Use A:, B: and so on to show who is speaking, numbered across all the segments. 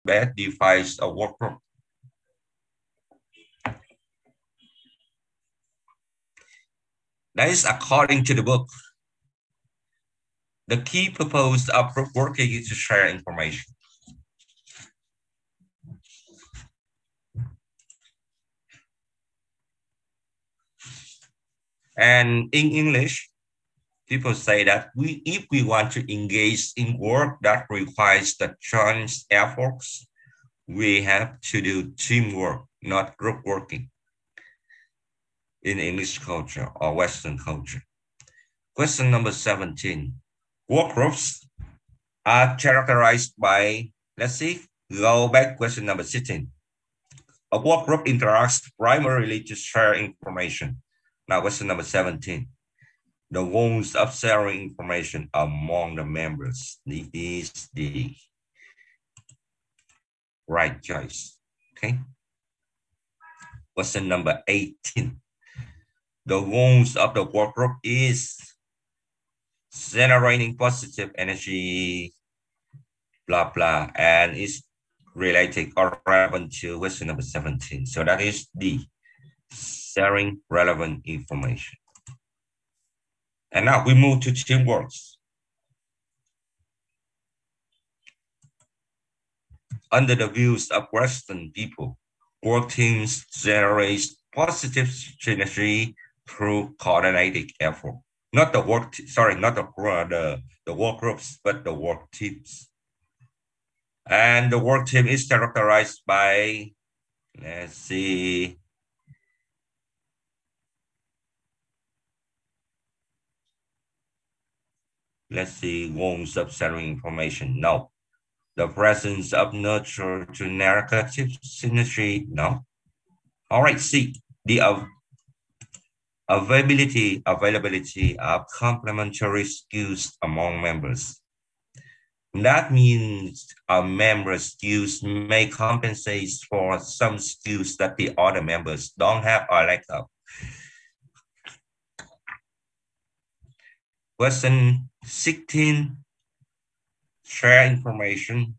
A: best defines a work group? That is according to the book. The key purpose of group working is to share information. And in English, people say that if we want to engage in work that requires the joint efforts, we have to do teamwork, not group working in English culture or Western culture. Question number 17. Work groups are characterized by, let's see, go back, question number 16. A work group interacts primarily to share information. Now, question number 17. The goals of sharing information among the members. This is the right choice. Okay. Question number 18. The goals of the work group is generating positive energy, blah, blah, and is related or relevant to question number 17. So that is D, sharing relevant information. And now we move to teamwork. Under the views of Western people, work teams generate positive synergy through coordinated effort. Not the work, not the work groups, but the work teams. And the work team is characterized by, let's see, goals of sharing information. No. The presence of nurture to narrative synergy. No. All right, C. The availability of complementary skills among members. That means a member's skills may compensate for some skills that the other members don't have or lack of. Question 16, share information.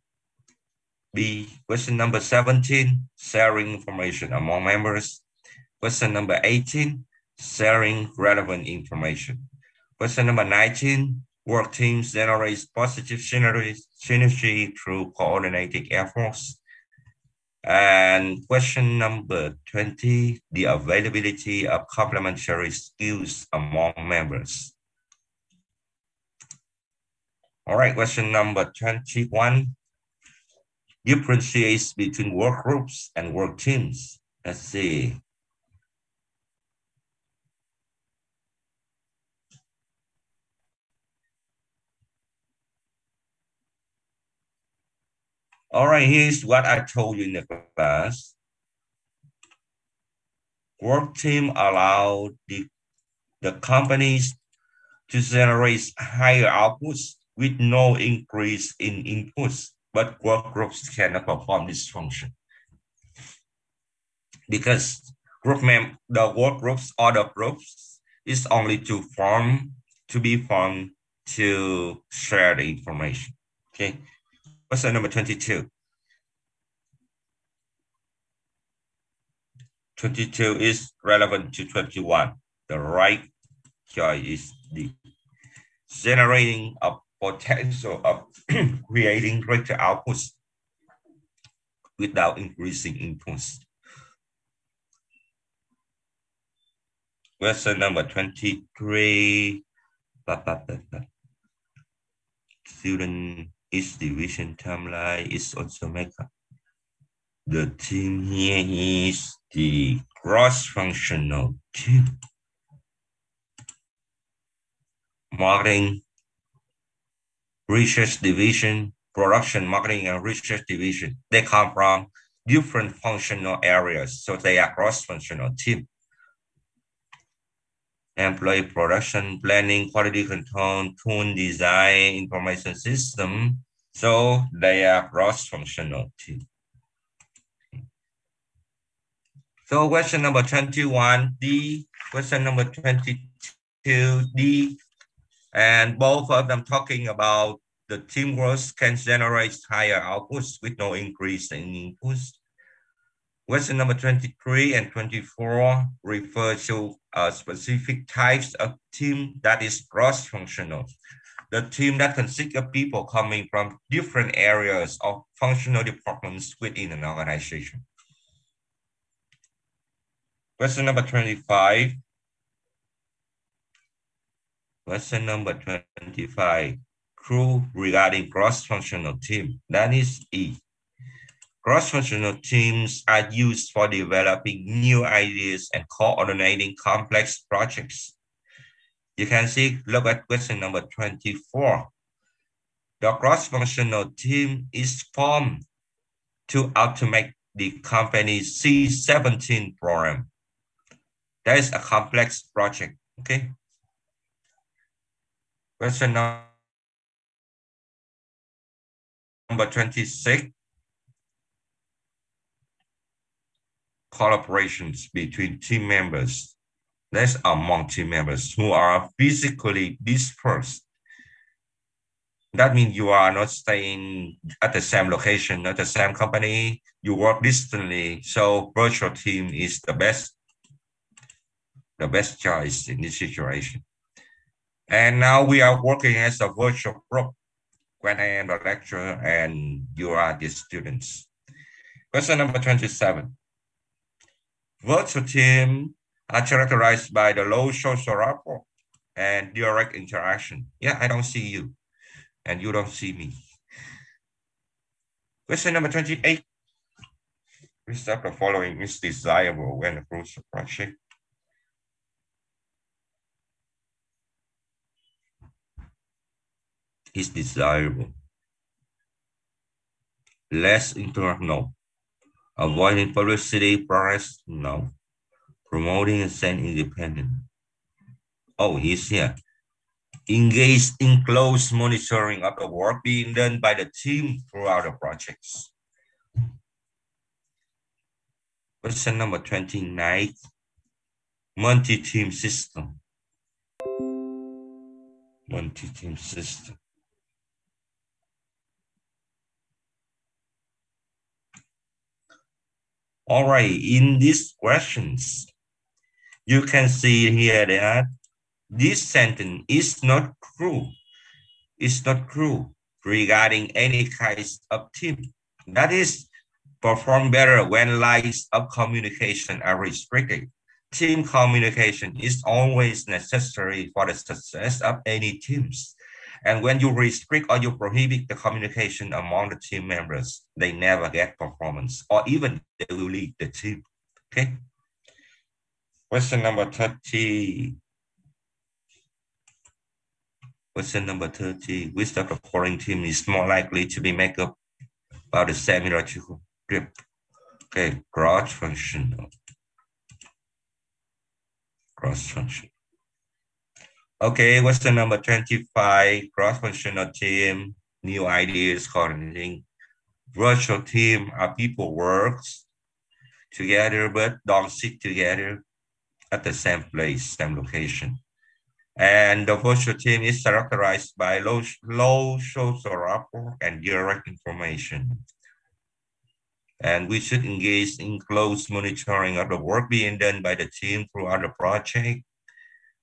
A: B, question number 17, sharing information among members. Question number 18, sharing relevant information. Question number 19, work teams generate positive synergy through coordinated efforts. And question number 20, the availability of complementary skills among members. All right, question number 21, differentiates between work groups and work teams. Let's see. All right, here's what I told you in the class. Work team allow the companies to generate higher outputs with no increase in inputs, but work groups cannot perform this function. Because the work groups or the groups is only to be formed to share the information. Okay. Question number 22. 22 is relevant to 21. The right choice is D. Generating a potential of creating greater outputs without increasing inputs. Question number 23. Student each division timeline is also make up. The team here is the cross-functional team. Marketing, research division, production, marketing, and research division. They come from different functional areas, so they are cross-functional team. Employee production, planning, quality control, tool design, information system. So they are cross-functional team. So question number 21, D, question number 22, D, and both of them talking about the teamwork can generate higher outputs with no increase in inputs. Question number 23 and 24 refer to specific types of team that is cross-functional. The team that consists of people coming from different areas of functional departments within an organization. Question number 25. Question number 25. Clue regarding cross-functional team. That is E. Cross-functional teams are used for developing new ideas and coordinating complex projects. You can see, look at question number 24. The cross-functional team is formed to automate the company's C17 program. That is a complex project, okay? Question number 26. Collaborations between team members. That's among team members who are physically dispersed. That means you are not staying at the same location, at the same company. You work distantly. So virtual team is the best choice in this situation. And now we are working as a virtual group when I am the lecturer and you are the students. Question number 27. Virtual teams are characterized by the low social rapport and direct interaction. Yeah, I don't see you and you don't see me. Question number 28. Which of the following is desirable when approach a project? Is desirable. Less interact, no. Avoiding publicity, progress, no. Promoting and staying independent. Oh, he's here. Engage in close monitoring of the work being done by the team throughout the projects. Question number 29. Multi-team system. Multi-team system. All right, in these questions, you can see here that this sentence is not true. It's not true regarding any kinds of team. That is, perform better when lines of communication are restricted. Team communication is always necessary for the success of any teams. And when you restrict or you prohibit the communication among the team members, they never get performance or even they will leave the team, okay? Question number 30. Question number 30. Which of the following team is more likely to be made up by the semi-logical group? Okay, cross-functional. Cross-functional. Okay, question number 25, cross-functional team, new ideas, coordinating. Virtual team are people works together but don't sit together at the same place, same location. And the virtual team is characterized by low social rapport and direct information. And we should engage in close monitoring of the work being done by the team throughout the project.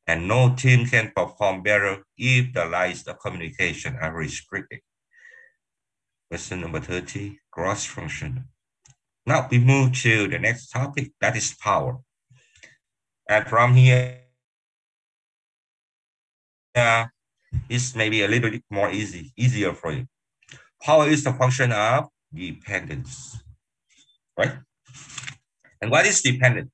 A: And no team can perform better if the lines of communication are restricted. Question number 30, cross-functional. Now we move to the next topic, that is power. And from here, it's maybe a little bit more easier for you. Power is the function of dependence, right? And what is dependent?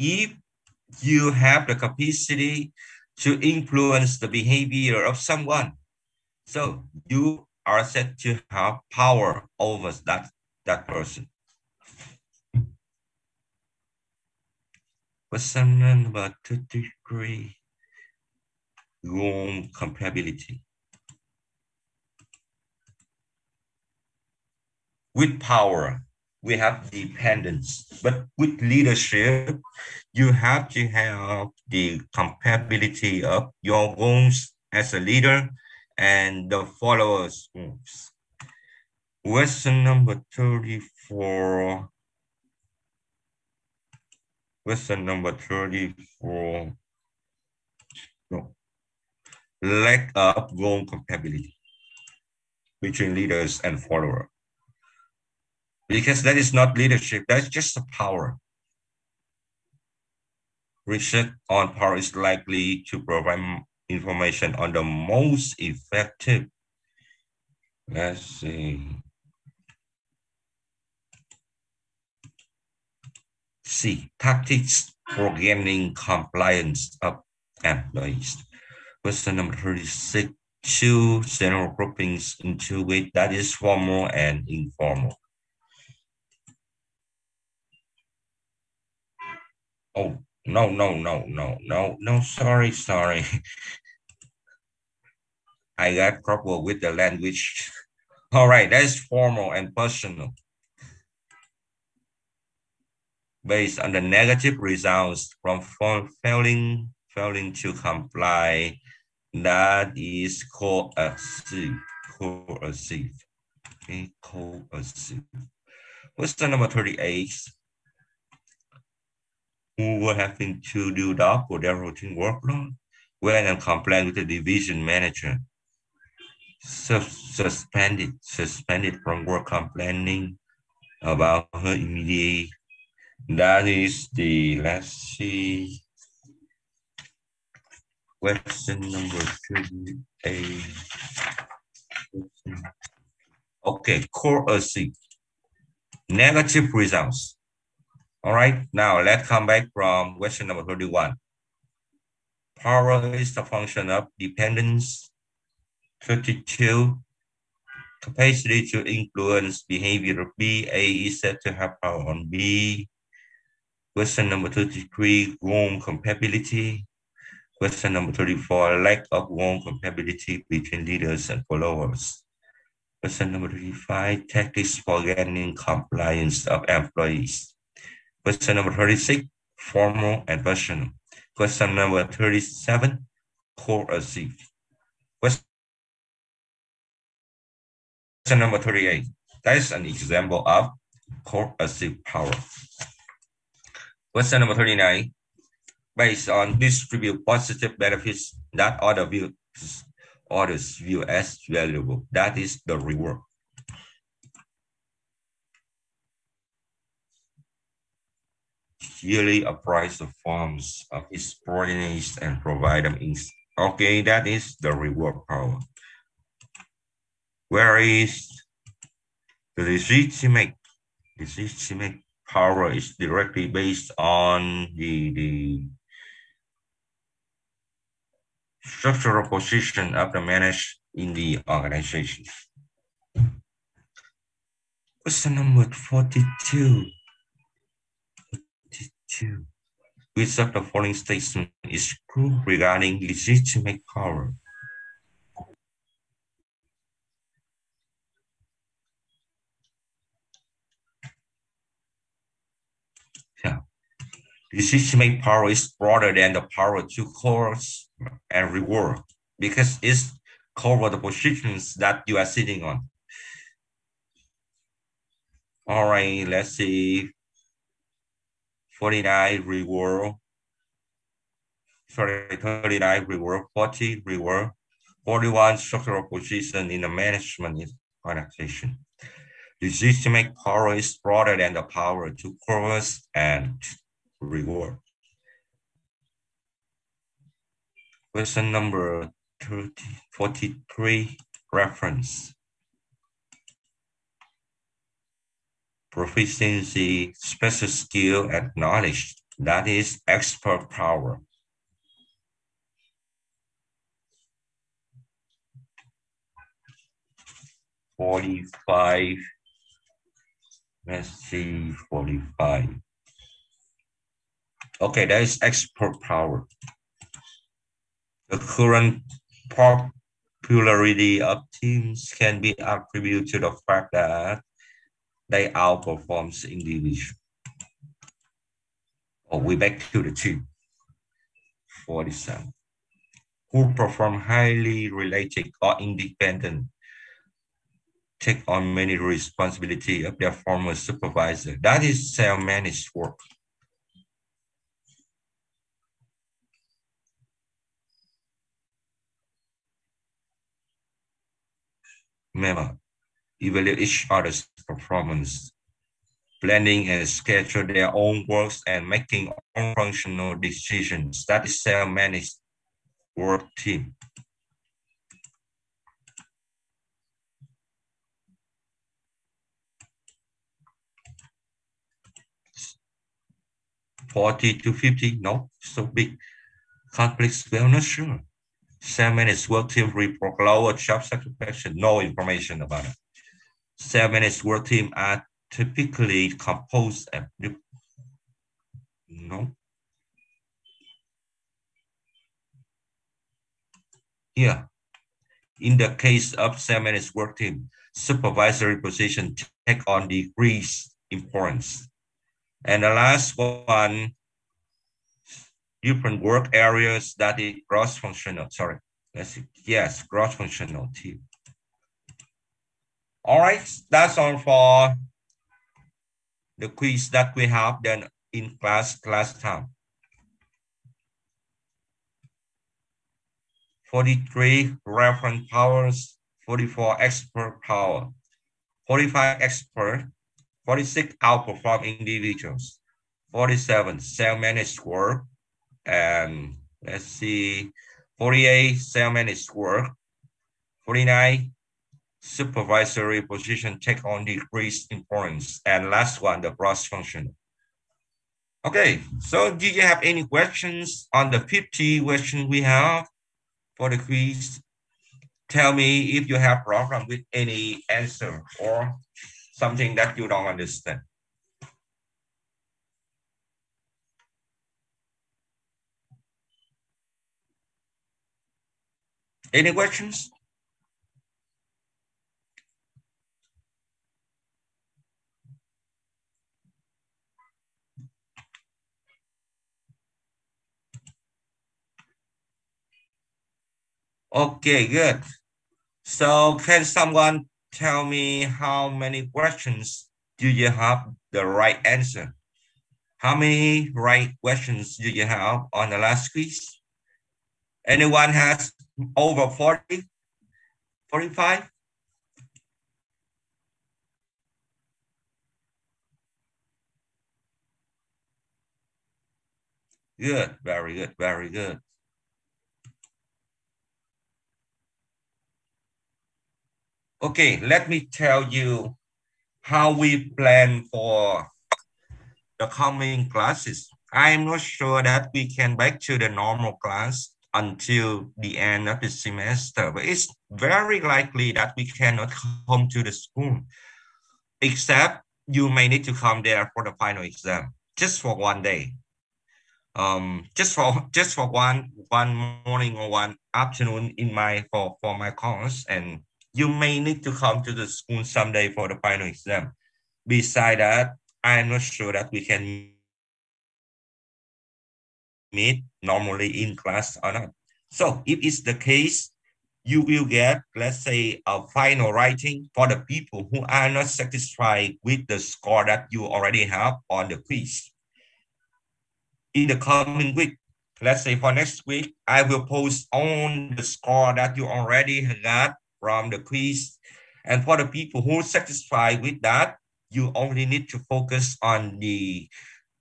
A: If you have the capacity to influence the behavior of someone, so you are said to have power over that person. Question number 33, room compatibility. With power, we have dependence. But with leadership, you have to have the compatibility of your goals as a leader and the followers' goals. Question number 34. Question number 34. No. Lack of goal compatibility between leaders and followers. Because that is not leadership, that's just a power. Research on power is likely to provide information on the most effective. Let's see. C. Tactics for gaining compliance of employees. Question number 36. Two general groupings into which that is formal and informal. Oh, no, sorry. I got trouble with the language. All right, that's formal and personal. Based on the negative results from failing to comply, that is coercive. Okay, coercive. Question number 38. Who were having to do that for their routine workload when and complained with the division manager. Suspended from work, complaining about her immediate. That is the, let's see, question number 38. Okay, coercive. Negative results. All right, now let's come back from question number 31. Power is the function of dependence. 32. Capacity to influence behavior of B. A is said to have power on B. Question number 33, goal compatibility. Question number 34, lack of goal compatibility between leaders and followers. Question number 35, tactics for gaining compliance of employees. Question number 36, formal and personal. Question number 37, coercive. Question number 38, that is an example of coercive power. Question number 39, based on distribute positive benefits that others view as valuable. That is the reward. Yearly appraise the forms of its subordinates and provide them in. Okay, that is the reward power. Whereas the legitimate power is directly based on the structural position of the manager in the organization. Question number 42. Which of the following statement is true regarding legitimate power? Yeah. Legitimate power is broader than the power to coerce and reward because it's cover the positions that you are sitting on. All right, let's see. 49 reward. Sorry, 39 reward, 40 reward, 41 structural position in the management organization. Legitimate power is broader than the power to coerce and reward. Question number 43, reference. Proficiency, special skill, and knowledge. That is expert power. $45. Let's see, 45. Okay, that is expert power. The current popularity of teams can be attributed to the fact that they outperforms individual. Oh, we back to the 247. Who perform highly related or independent, take on many responsibility of their former supervisor. That is self-managed work. Remember, evaluate each other's performance, planning and schedule their own works and making own functional decisions. That is self-managed work team. 40 to 50, no, so big. Conflicts, well, not sure. Self-managed work team report lower job satisfaction, no information about it. Self-managed work team are typically composed of, no. Yeah, in the case of self-managed work team, supervisory position take on decreased importance. And the last one, different work areas that is cross-functional, sorry. Let's see. Yes, cross-functional team. All right, that's all for the quiz that we have then in class time. 43 reference powers, 44 expert power, 45 expert, 46 outperform individuals, 47 self-managed work, and let's see, 48 self-managed work, 49 supervisory position take on decreased importance, and last one, the cross-functional. Okay, so do you have any questions on the 50 question we have for the quiz? Tell me if you have problem with any answer or something that you don't understand. Any questions? Okay, good. So can someone tell me how many questions do you have the right answer? How many right questions do you have on the last quiz? Anyone has over 40, 45? Good, very good, very good. Okay, let me tell you how we plan for the coming classes. I'm not sure that we can back to the normal class until the end of the semester, but it's very likely that we cannot come to the school, except you may need to come there for the final exam, just for one day. Just for one morning or one afternoon in my for my course, and you may need to come to the school someday for the final exam. Beside that, I'm not sure that we can meet normally in class or not. So if it's the case, you will get, let's say, a final writing for the people who are not satisfied with the score that you already have on the quiz. In the coming week, let's say for next week, I will post on the score that you already got from the quiz. And for the people who are satisfied with that, you only need to focus on the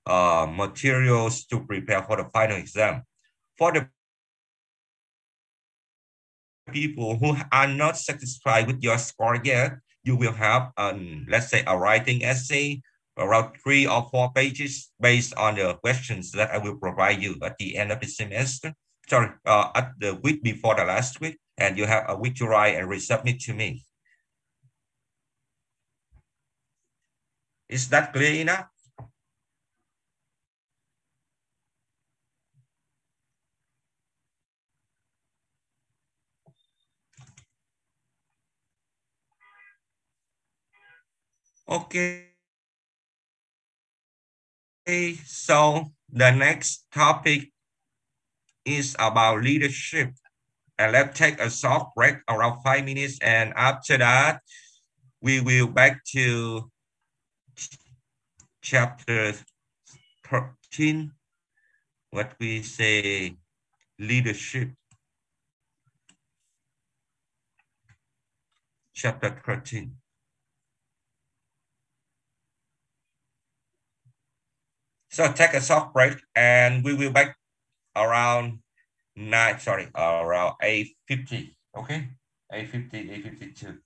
A: materials to prepare for the final exam. For the people who are not satisfied with your score yet, you will have, let's say, a writing essay around 3 or 4 pages based on the questions that I will provide you at the end of the semester. Sorry, at the week before the last week, and you have a week to write and resubmit to me. Is that clear enough? Okay, so the next topic is about leadership. And let's take a short break around 5 minutes. And after that, we will back to chapter 13, what we say leadership, chapter 13. So take a short break and we will back around around 8:50. Okay? 8:50, 8:52.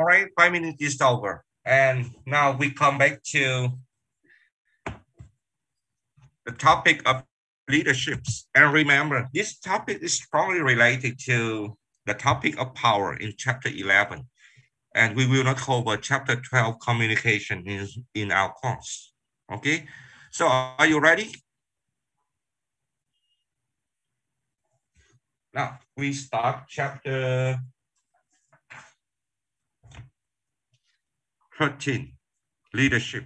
A: All right, 5 minutes is over. And now we come back to the topic of leaderships. And remember, this topic is strongly related to the topic of power in chapter 11. And we will not cover chapter 12 communication in our course. Okay, so are you ready? Now we start chapter 13, leadership.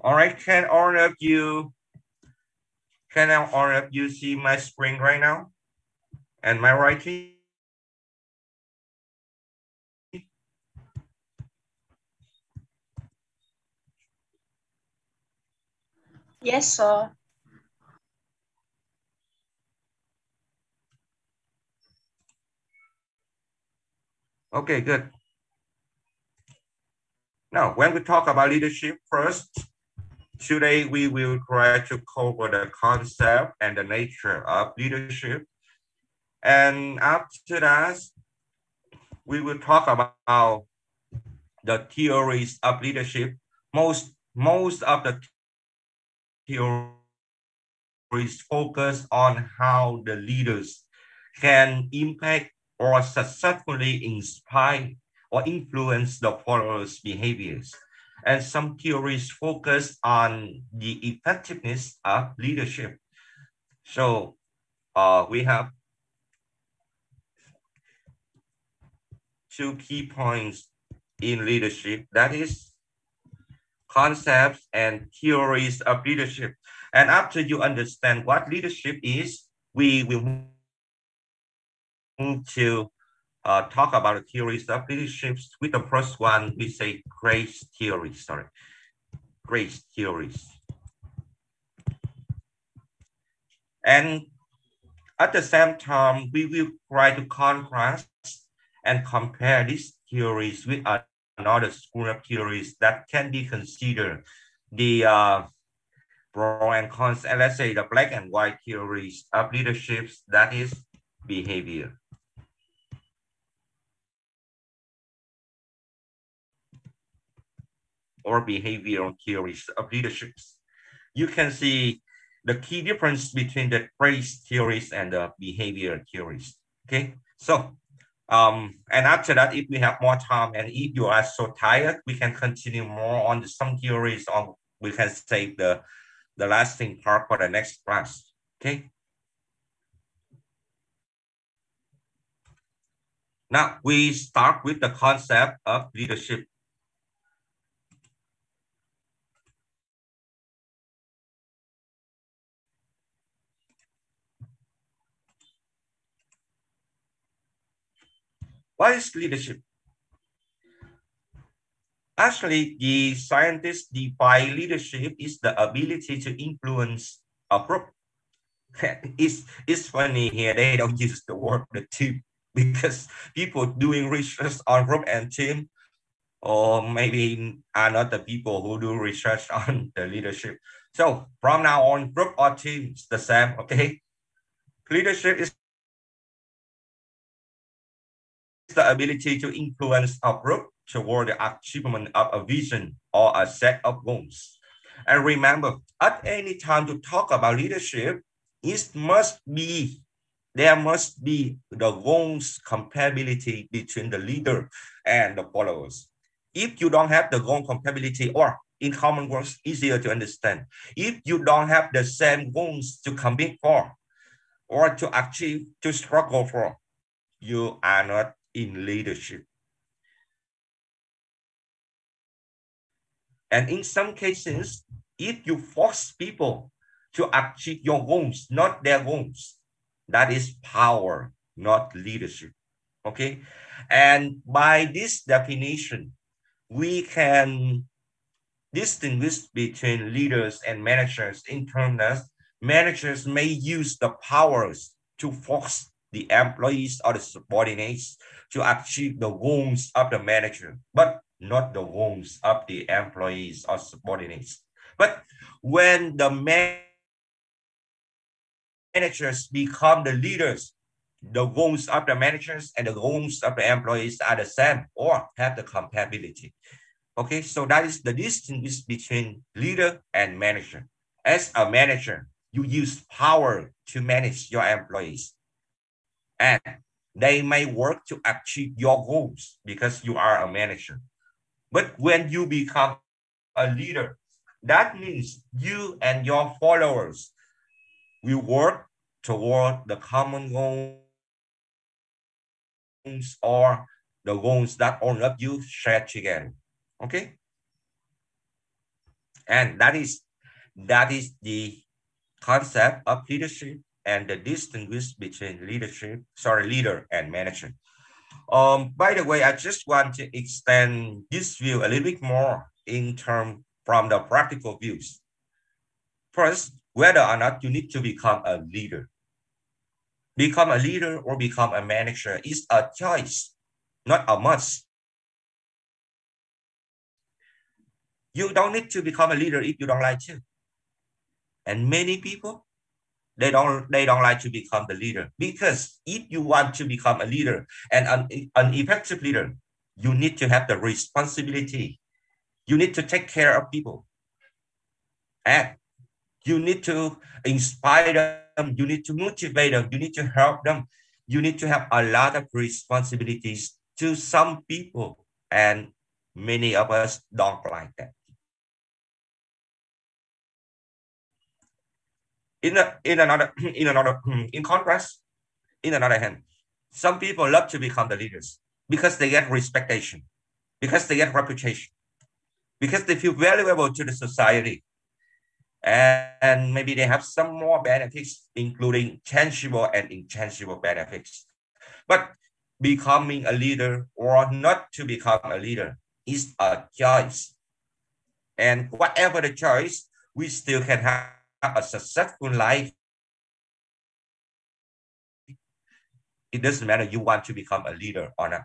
A: All right, can all of you see my screen right now? And my writing?
B: Yes, sir.
A: Okay, good. Now, when we talk about leadership first, today we will try to cover the concept and the nature of leadership. And after that, we will talk about the theories of leadership. Most of the theories focus on how the leaders can impact or successfully inspire or influence the followers' behaviors. And some theories focus on the effectiveness of leadership. So we have two key points in leadership, that is concepts and theories of leadership. And after you understand what leadership is, we will move to talk about the theories of leadership. With the first one, we say grace theories, grace theories. And at the same time, we will try to contrast and compare these theories with another school of theories that can be considered the pro and cons, and let's say the black and white theories of leaderships, that is behavior. Or behavioral theories of leaderships. You can see the key difference between the grace theories and the behavior theories. Okay, so and after that, if we have more time and if you are so tired, we can continue more on some theories, or we can save the lasting part for the next class. Okay. Now we start with the concept of leadership. What is leadership? Actually, the scientists define leadership is the ability to influence a group. It's funny here, they don't use the word the team because people doing research on group and team, or maybe are not the people who do research on the leadership. So from now on, group or team is the same, okay? Leadership is the ability to influence a group toward the achievement of a vision or a set of goals. And remember, at any time to talk about leadership, there must be the goals compatibility between the leader and the followers. If you don't have the goal compatibility, or in common words, easier to understand, if you don't have the same goals to commit for or to achieve, to struggle for, you are not in leadership. And in some cases, if you force people to achieve your goals, not their goals, that is power, not leadership. Okay. And by this definition, we can distinguish between leaders and managers in terms that managers may use the powers to force the employees or the subordinates to achieve the goals of the manager, but not the goals of the employees or subordinates. But when the managers become the leaders, the goals of the managers and the goals of the employees are the same or have the compatibility. Okay, so that is the distinction between leader and manager. As a manager, you use power to manage your employees, and they may work to achieve your goals because you are a manager. But when you become a leader, that means you and your followers will work toward the common goals or the goals that all of you share together. Okay? And that is the concept of leadership and the distinguish between leader and manager. By the way, I just want to extend this view a little bit more in term from the practical views. First, whether or not you need to become a leader. Become a leader or become a manager is a choice, not a must. You don't need to become a leader if you don't like to. And many people, they don't like to become the leader, because if you want to become a leader and an effective leader, you need to have the responsibility. You need to take care of people, and you need to inspire them. You need to motivate them. You need to help them. You need to have a lot of responsibilities to some people, and many of us don't like that. In contrast, in another hand, some people love to become the leaders because they get respectation, because they get reputation, because they feel valuable to the society, and maybe they have some more benefits, including tangible and intangible benefits. But becoming a leader or not to become a leader is a choice. And whatever the choice, we still can have a successful life. It doesn't matter you want to become a leader or not.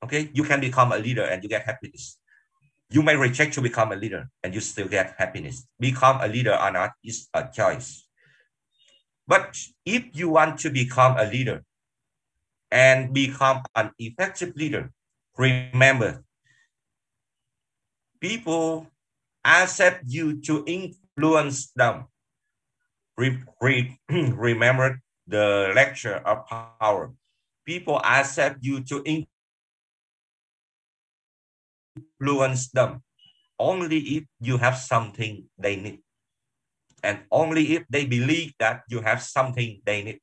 A: Okay, you can become a leader and you get happiness. You may reject to become a leader and you still get happiness. Become a leader or not is a choice. But if you want to become a leader and become an effective leader, remember, people accept you to influence them. Remember the lecture of power. People accept you to influence them only if you have something they need, and only if they believe that you have something they need.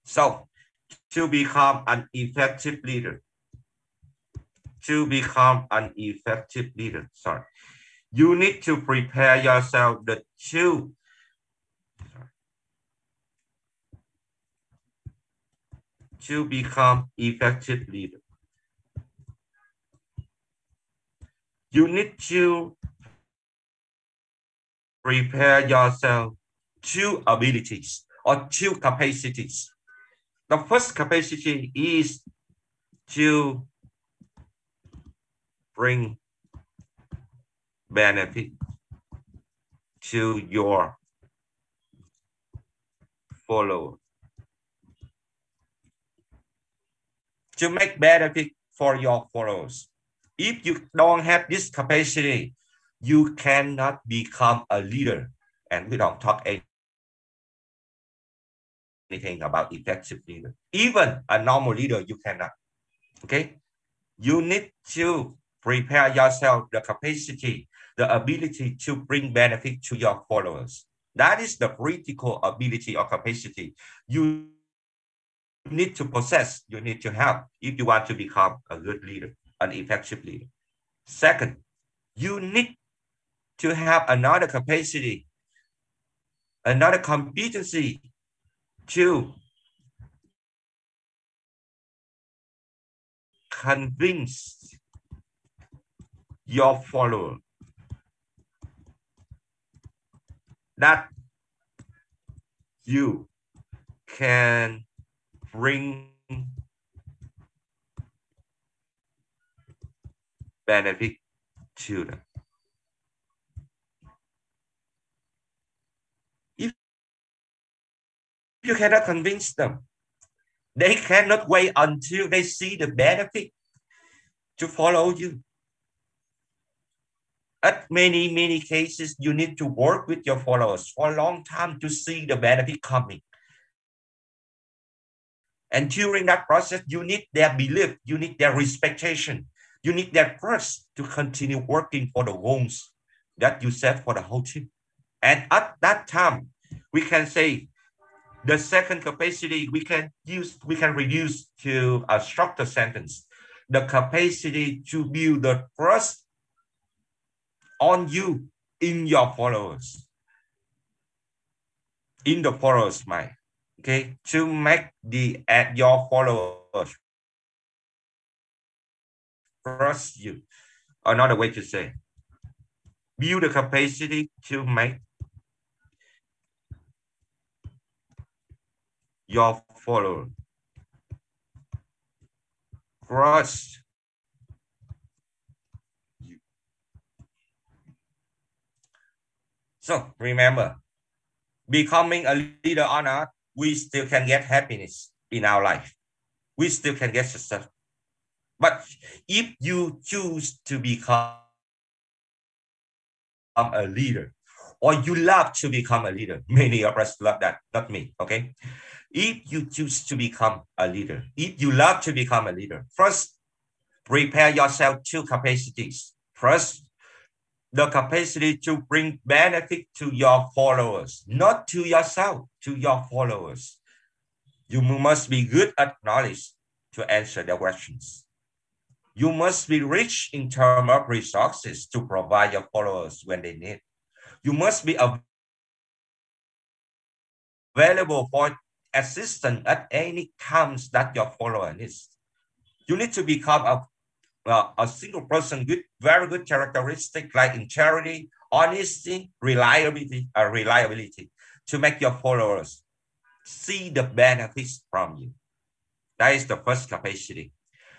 A: So to become an effective leader, you need to prepare yourself to become effective leader. You need to prepare yourself two abilities or two capacities. The first capacity is to bring benefit to your follower. To make benefit for your followers. If you don't have this capacity, you cannot become a leader. And we don't talk anything about effective leader. Even a normal leader, you cannot. Okay? You need to prepare yourself the capacity, the ability to bring benefit to your followers. That is the critical ability or capacity you need to possess, you need to have if you want to become a good leader, an effective leader. Second, you need to have another capacity, another competency to convince your follower that you can bring benefit to them. If you cannot convince them, they cannot wait until they see the benefit to follow you. At many cases, you need to work with your followers for a long time to see the benefit coming. And during that process, you need their belief, you need their respectation, you need their trust to continue working for the goals that you set for the whole team. And at that time, we can say the second capacity we can reduce to a structured sentence. The capacity to build the trust on you in your followers, in the followers' mind. Okay, to make your followers trust you. Another way to say, build the capacity to make your follower trust you. So remember, becoming a leader or not, we still can get happiness in our life. We still can get success. But if you choose to become a leader, or you love to become a leader, many of us love that, not me, okay? If you choose to become a leader, if you love to become a leader, first, prepare yourself two capacities. First, the capacity to bring benefit to your followers, not to yourself, to your followers. You must be good at knowledge to answer their questions. You must be rich in terms of resources to provide your followers when they need. You must be available for assistance at any times that your follower needs. You need to become a single person with very good characteristics like integrity, honesty, reliability to make your followers see the benefits from you. That is the first capacity.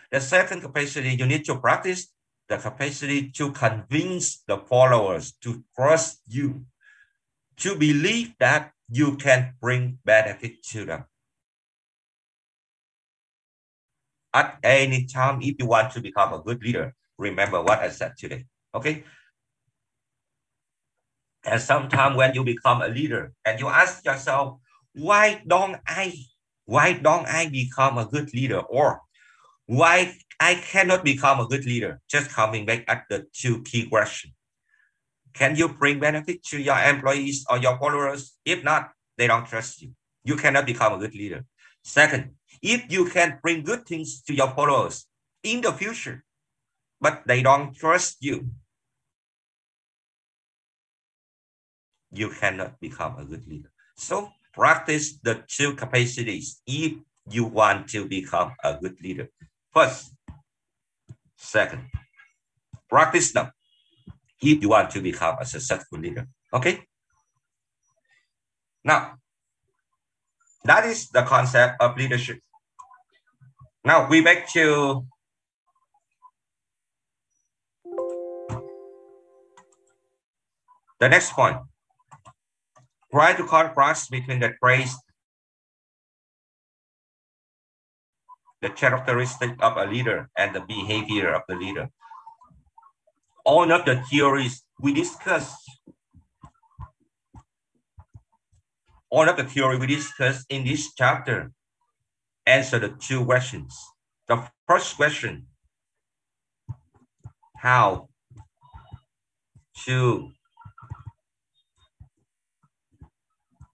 A: The second capacity, you need to practice the capacity to convince the followers to trust you, to believe that you can bring benefit to them. At any time, if you want to become a good leader, remember what I said today, okay? And sometimes when you become a leader and you ask yourself, why don't I become a good leader? Or why I cannot become a good leader? Just coming back at the two key questions. Can you bring benefit to your employees or your followers? If not, they don't trust you. You cannot become a good leader. Second, if you can bring good things to your followers in the future, but they don't trust you, you cannot become a good leader. So practice the two capacities if you want to become a good leader. First, second, practice them if you want to become a successful leader. Okay? Now, that is the concept of leadership. Now we back to the next point. Try to contrast between the traits, the characteristic of a leader and the behavior of the leader. All of the theories we discussed, in this chapter answer the two questions. The first question, how to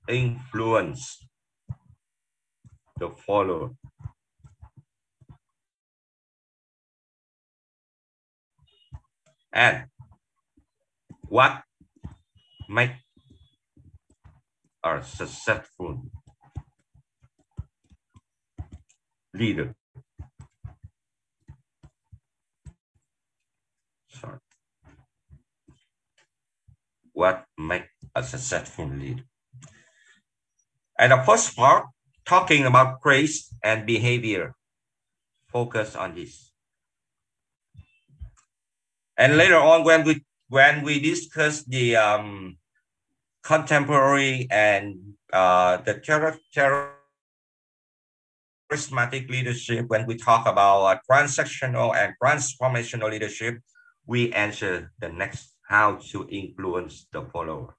A: influence the follower. And what make a successful leader. Sorry. what makes a successful leader. And the first part, talking about grace and behavior, focus on this. And later on, when we discuss the contemporary and the charismatic leadership, when we talk about transactional and transformational leadership, we answer the next, how to influence the follower.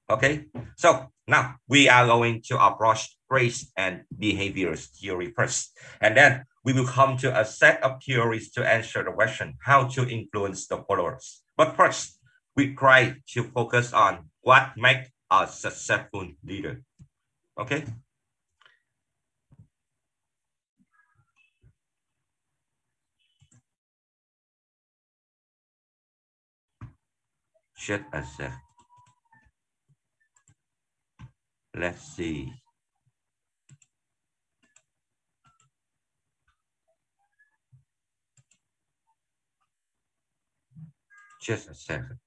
A: Okay, so now we are going to approach grace and behaviors theory first, and then we will come to a set of theories to answer the question, how to influence the followers. But first, we try to focus on what makes a successful leader. Okay. Just a sec. Let's see. Just a second.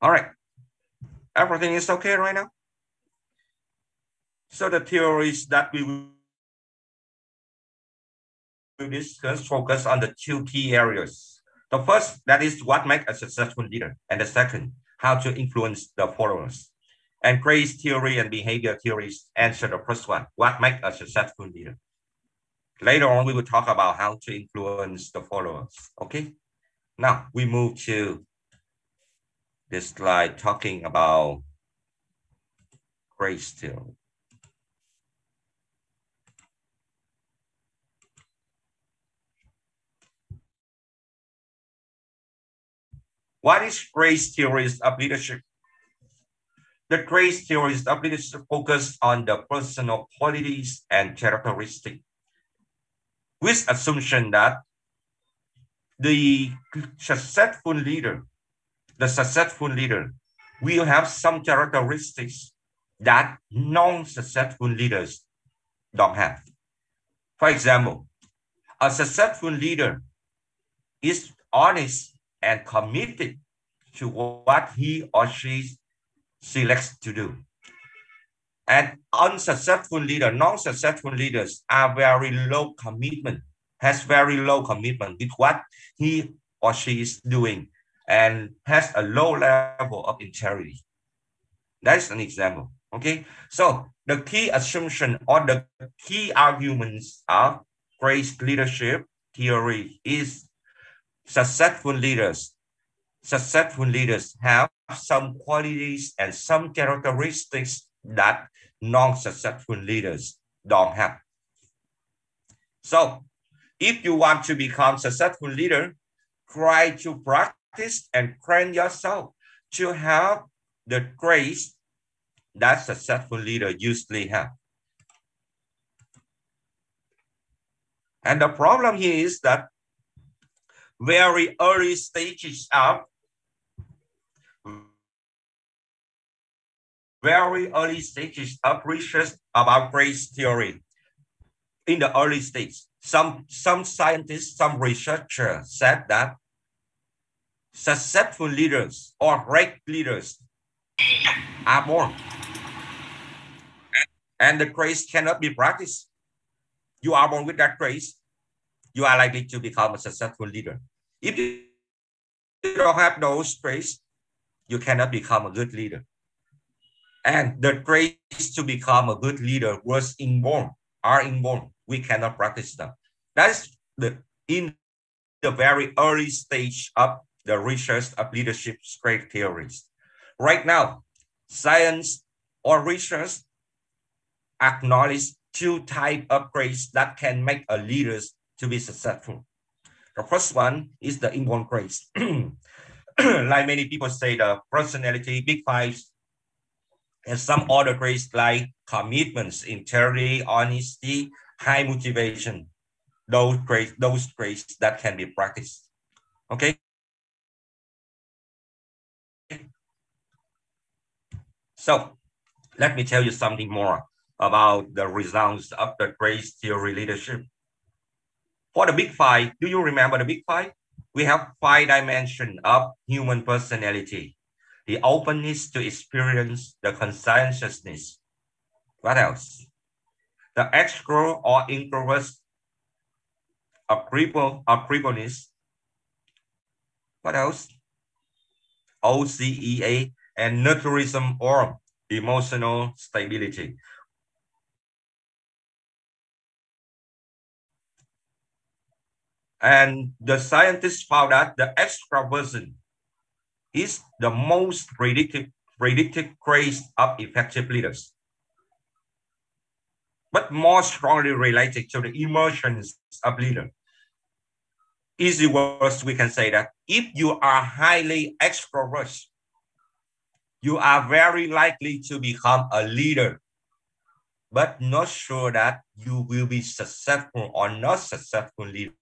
A: All right. Everything is okay right now? So the theories that we will discuss focus on the two key areas. The first, that is what makes a successful leader. And the second, how to influence the followers. And grace theory and behavior theories answer the first one, what makes a successful leader. Later on, we will talk about how to influence the followers. Okay. Now we move to this slide talking about grace theory. What is grace theories of leadership? The grace theories of leadership focus on the personal qualities and characteristics, with assumption that the successful leader will have some characteristics that non-successful leaders don't have. For example, a successful leader is honest and committed to what he or she selects to do. And non-successful leaders are very low commitment, has very low commitment with what he or she is doing, and has a low level of integrity. That's an example. Okay, so the key assumption or the key arguments of grace leadership theory is successful leaders have some qualities and some characteristics that non-successful leaders don't have. So if you want to become a successful leader, try to practice and train yourself to have the grace that successful leader usually have. And the problem here is that very early stages of research about grace theory. In the early stage, some scientists, some researchers said that successful leaders or great leaders are born, and the grace cannot be practiced. You are born with that grace, you are likely to become a successful leader. If you don't have those grace, you cannot become a good leader. And the grace to become a good leader was inborn. We cannot practice them. That's in the very early stage of the research of leadership great theories. Right now, science or research acknowledge two types of grace that can make a leader to be successful. The first one is the inborn grace. Like many people say, the personality, big fives, and some other grace like commitments, integrity, honesty, high motivation. Those grace that can be practiced. Okay. So Let me tell you something more about the results of the grace theory leadership. For the big five, do you remember the big five? We have 5 dimensions of human personality. The openness to experience, the conscientiousness. What else? The extro or introvert, agreeableness. What else? OCEA and nurturism or emotional stability. And the scientists found that the extraversion is the most predictive trait of effective leaders, but more strongly related to the emotions of leader. Easy words, we can say that if you are highly extrovert, you are very likely to become a leader, but not sure that you will be successful or not successful leader.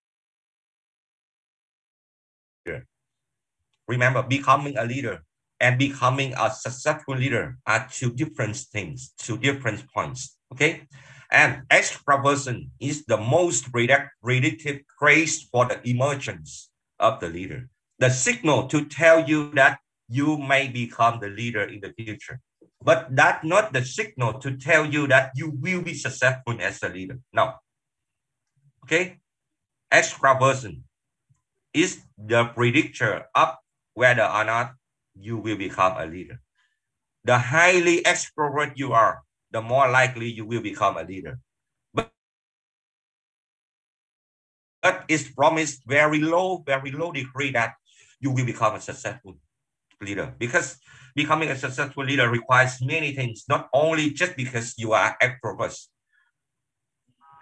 A: Remember, becoming a leader and becoming a successful leader are two different things, two different points, okay? And extraversion is the most predictive trace for the emergence of the leader. The signal to tell you that you may become the leader in the future. But that's not the signal to tell you that you will be successful as a leader. No. Okay? Extraversion is the predictor of whether or not you will become a leader. The highly extrovert you are, the more likely you will become a leader. But it's promised very low degree that you will become a successful leader, because becoming a successful leader requires many things, not only just because you are extrovert.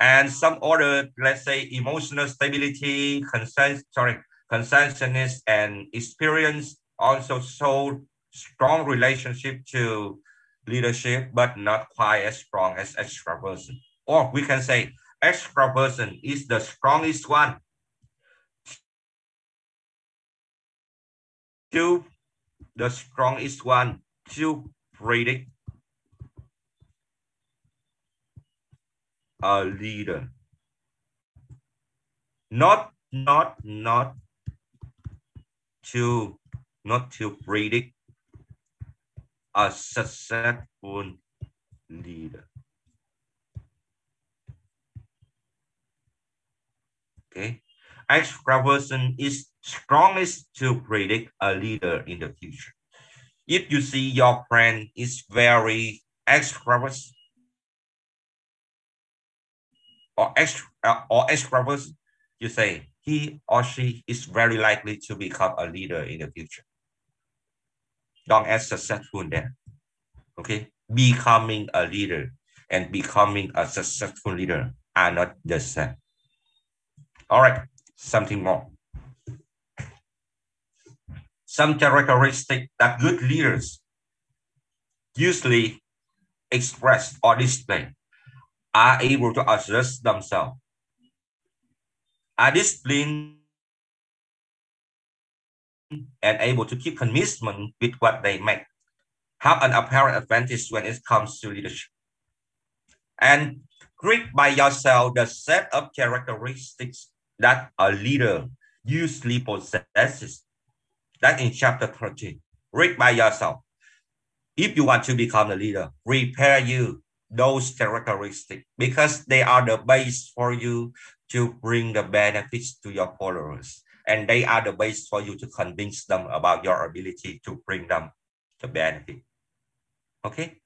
A: And some other, let's say, emotional stability, conscientiousness, and experience also show strong relationship to leadership, but not quite as strong as extraversion. Or we can say extraversion is the strongest one to predict a leader. Not to predict a successful leader. Okay, extraversion is strongest to predict a leader in the future. If you see your friend is very extravert or extravert, you say he or she is very likely to become a leader in the future. Don't as successful then. Okay, becoming a leader and becoming a successful leader are not the same. All right, something more. Some characteristics that good leaders usually express or display are able to adjust themselves, are disciplined, and able to keep commitment with what they make, have an apparent advantage when it comes to leadership. And read by yourself the set of characteristics that a leader usually possesses. That in chapter 13. Read by yourself. If you want to become a leader, prepare you those characteristics, because they are the base for you to bring the benefits to your followers. And they are the base for you to convince them about your ability to bring them the benefit. Okay?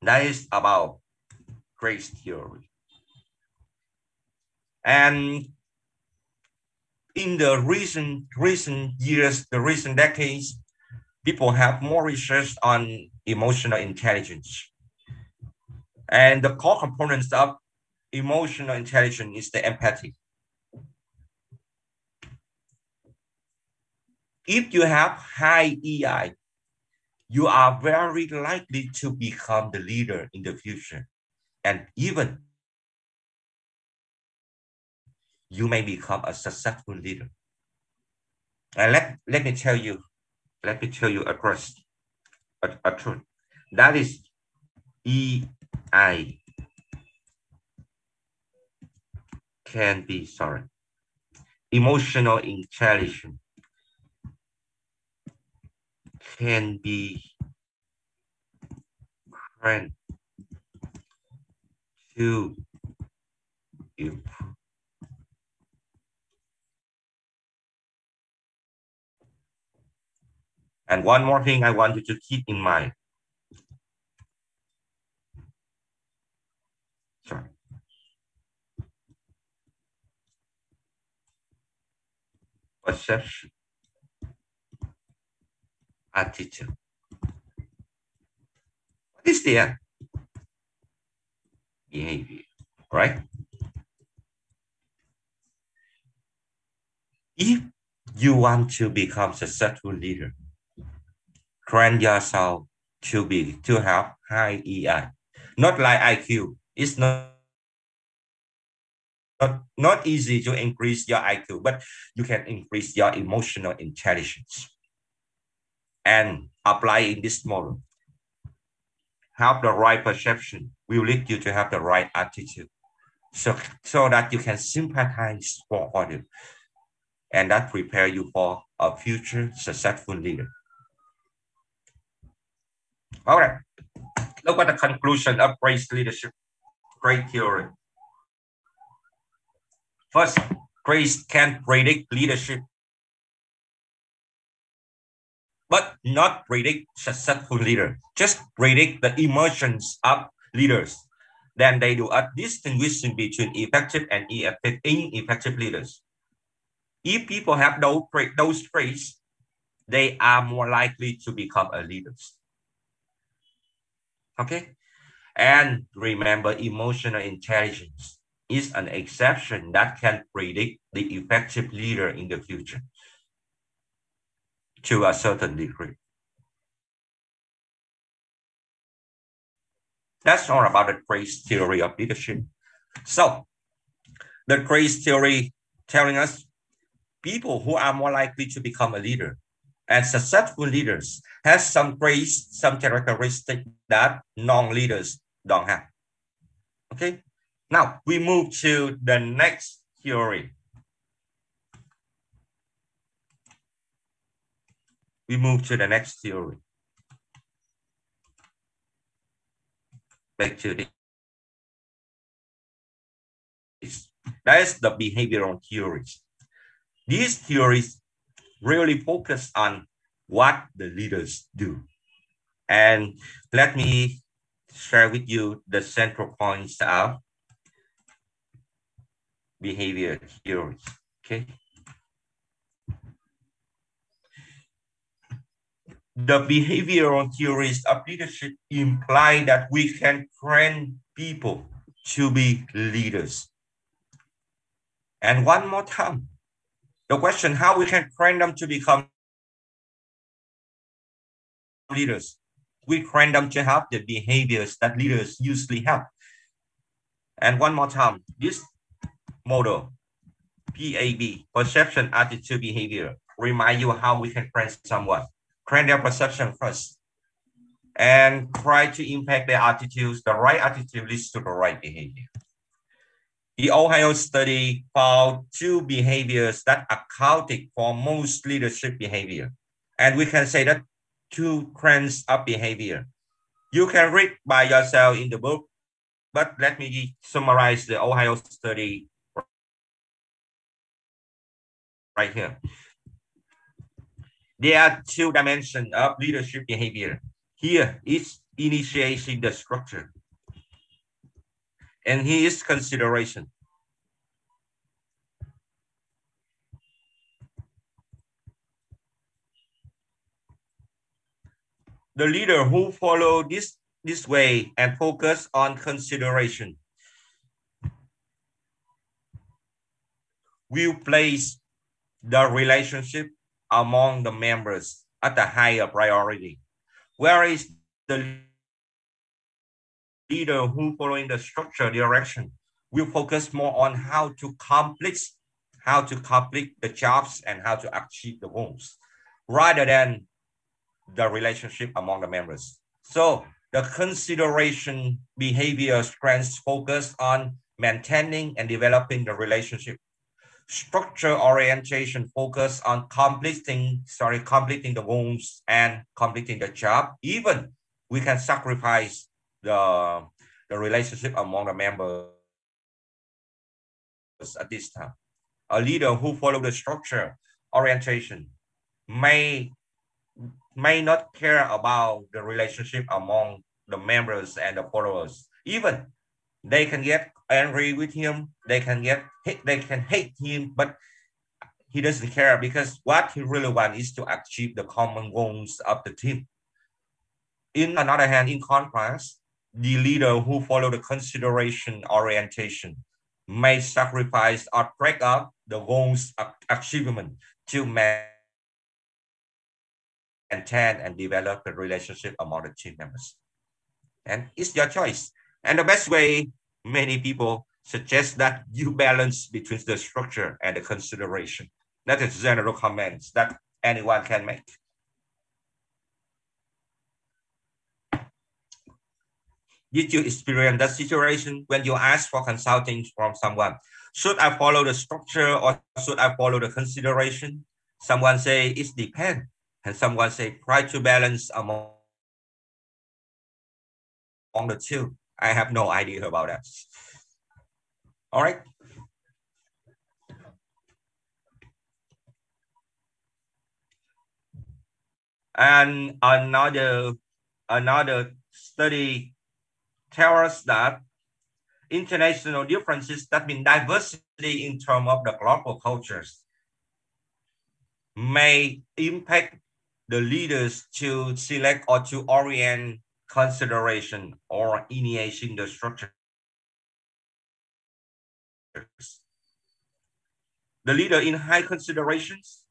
A: That is about grace theory. And in the recent years, the recent decades, people have more research on emotional intelligence. And the core components of emotional intelligence is the empathy. If you have high EI, you are very likely to become the leader in the future. And even you may become a successful leader. And let me tell you let me tell you a truth. That is EI can be, emotional intelligence can be trained to improve. And one more thing I want you to keep in mind. Sorry. Perception, attitude. What is the end? Behavior, right? If you want to become a successful leader, train yourself to have high EI. Not like IQ. It's not easy to increase your IQ, but you can increase your emotional intelligence and apply in this model. Have the right perception will lead you to have the right attitude. So that you can sympathize for others and that prepare you for a future successful leader. All right, look at the conclusion of Grace leadership. Great theory. First, Grace can predict leadership, but not predict successful leader. Just predict the emotions of leaders. Then they do a distinguishing between effective and ineffective leaders. If people have those traits, they are more likely to become a leaders. Okay? And remember, emotional intelligence is an exception that can predict the effective leader in the future to a certain degree. That's all about the Grace theory of leadership. So, the Grace theory telling us people who are more likely to become a leader and successful leaders has some traits, some characteristics that non-leaders don't have. Okay, now we move to the next theory. We move to the next theory. Back to this. That is the behavioral theories. These theories really focus on what the leaders do. And let me share with you the central points of behavior theories. Okay. The behavioral theories of leadership imply that we can train people to be leaders. And one more time, the question how we can train them to become leaders. We train them to have the behaviors that leaders usually have. And one more time, this model, PAB, perception, attitude, behavior, remind you how we can train someone. Train their perception first and try to impact their attitudes. The right attitude leads to the right behavior. The Ohio study found two behaviors that accounted for most leadership behavior. And we can say that two trends of behavior. You can read by yourself in the book, but let me summarize the Ohio study right here. There are two dimensions of leadership behavior. Here is initiating the structure. And here is consideration. The leader who follow this way and focus on consideration will place the relationship among the members at a higher priority. Whereas the leader who following the structure direction will focus more on how to complete the jobs and how to achieve the goals rather than the relationship among the members. So the consideration behavior strengths focus on maintaining and developing the relationship. Structure orientation focus on completing the goals and completing the job. Even we can sacrifice the relationship among the members at this time. A leader who follow the structure orientation may not care about the relationship among the members and the followers. Even they can get angry with him, they can hate him, but he doesn't care because what he really wants is to achieve the common goals of the team. In another hand, in contrast, the leader who follow the consideration orientation may sacrifice or break up the goals achievement to maintain and develop the relationship among the team members. And it's your choice. And the best way, many people suggest that you balance between the structure and the consideration. That is general comments that anyone can make. Did you experience that situation when you ask for consulting from someone? Should I follow the structure or should I follow the consideration? Someone say it depends. And someone say try to balance among the two. I have no idea about that. All right. And another study tells us that international differences, that mean diversity in terms of the global cultures, may impact the leaders to select or to orient consideration or initiating the structure. The leader in high considerations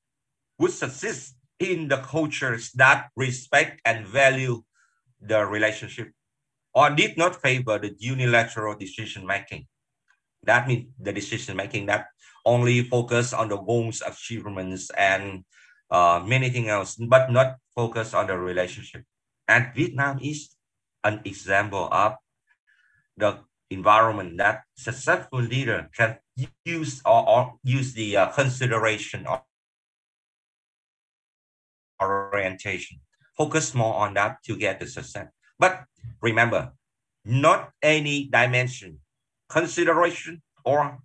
A: would succeed in the cultures that respect and value the relationship or did not favor the unilateral decision making. That means the decision making that only focus on the goals, achievements, and many things else, but not focus on the relationship. And Vietnam is an example of the environment that successful leader can use or use the consideration or orientation. Focus more on that to get the success. But remember, not any dimension, consideration or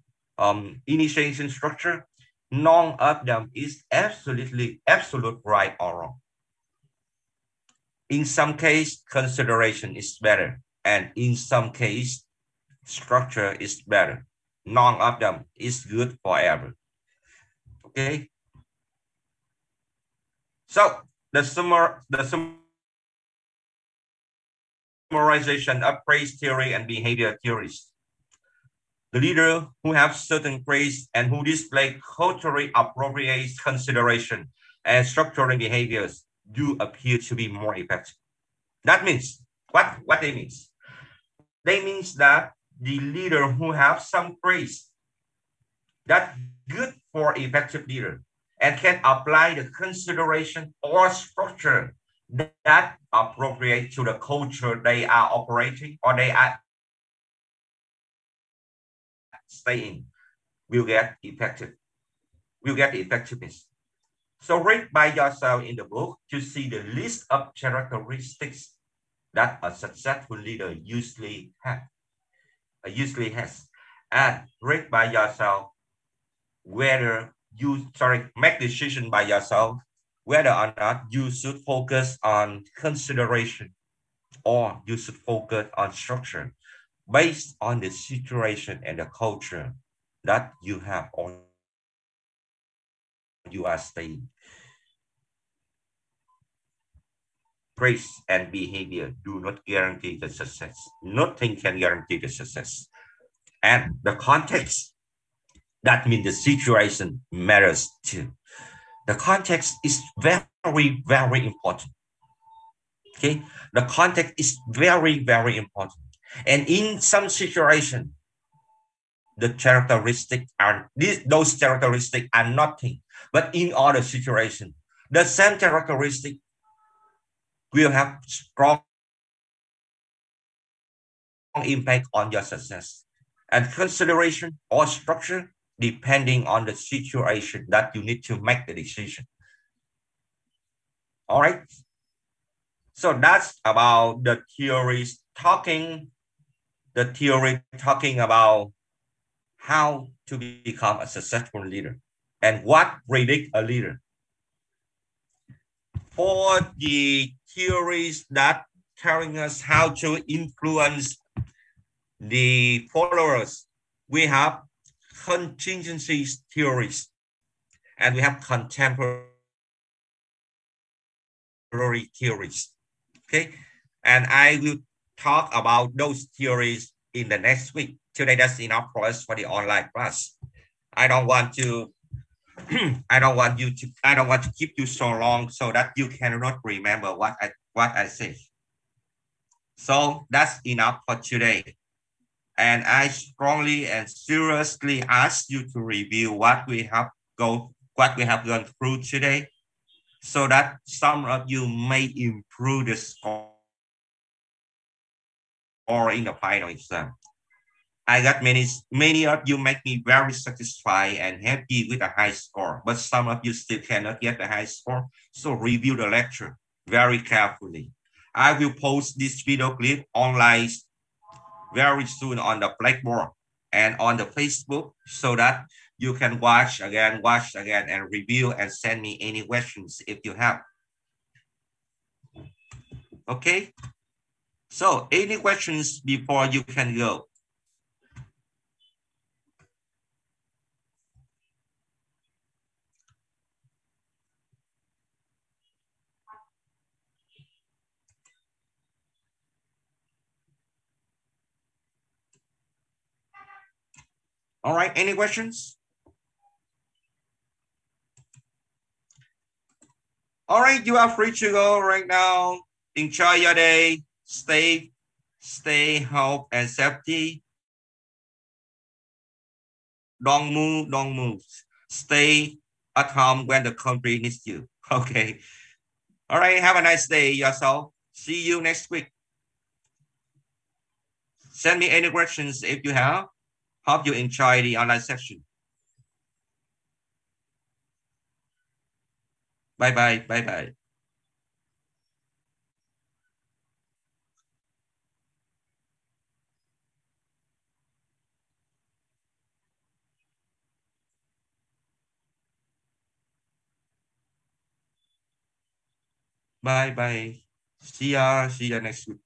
A: initiation structure, none of them is absolute right or wrong. In some case, consideration is better, and in some case, structure is better. None of them is good forever. Okay. So the summarization of praise theory and behavior theories. The leader who have certain praise and who display culturally appropriate consideration and structuring behaviors do appear to be more effective. That means what they means? They means that the leader who have some praise that good for effective leader and can apply the consideration or structure that appropriate to the culture they are operating or they are staying will get effectiveness. So read by yourself in the book to see the list of characteristics that a successful leader usually has. And read by yourself whether you make decision by yourself whether or not you should focus on consideration or you should focus on structure based on the situation and the culture that you have or you are staying. Praise and behavior do not guarantee the success. Nothing can guarantee the success. And the context, that means the situation matters too. The context is very, very important. Okay, the context is very, very important. And in some situation, the characteristics are those characteristics are nothing. But in other situation, the same characteristic will have strong impact on your success. And consideration or structure depending on the situation that you need to make the decision. All right. So that's about the theories the theory talking about how to become a successful leader and what predict a leader. For the theories that telling us how to influence the followers, we have contingency theories and we have contemporary theories. Okay, and I will talk about those theories in the next week. Today, that's enough for us for the online class. I don't want to I don't want to keep you so long so that you cannot remember what I say. So that's enough for today. And I strongly and seriously ask you to review what we have gone through today, so that some of you may improve the score in the final exam. I got many of you make me very satisfied and happy with a high score, but some of you still cannot get a high score. So review the lecture very carefully. I will post this video clip online very soon on the Blackboard and on the Facebook so that you can watch again, and review and send me any questions if you have. Okay? So any questions before you can go? All right, any questions? All right, you are free to go right now. Enjoy your day. Stay home and safety. Don't move. Stay at home when the country needs you. Okay. All right, have a nice day yourself. See you next week. Send me any questions if you have. Hope you enjoy the online session. Bye-bye. Bye-bye. See ya next week.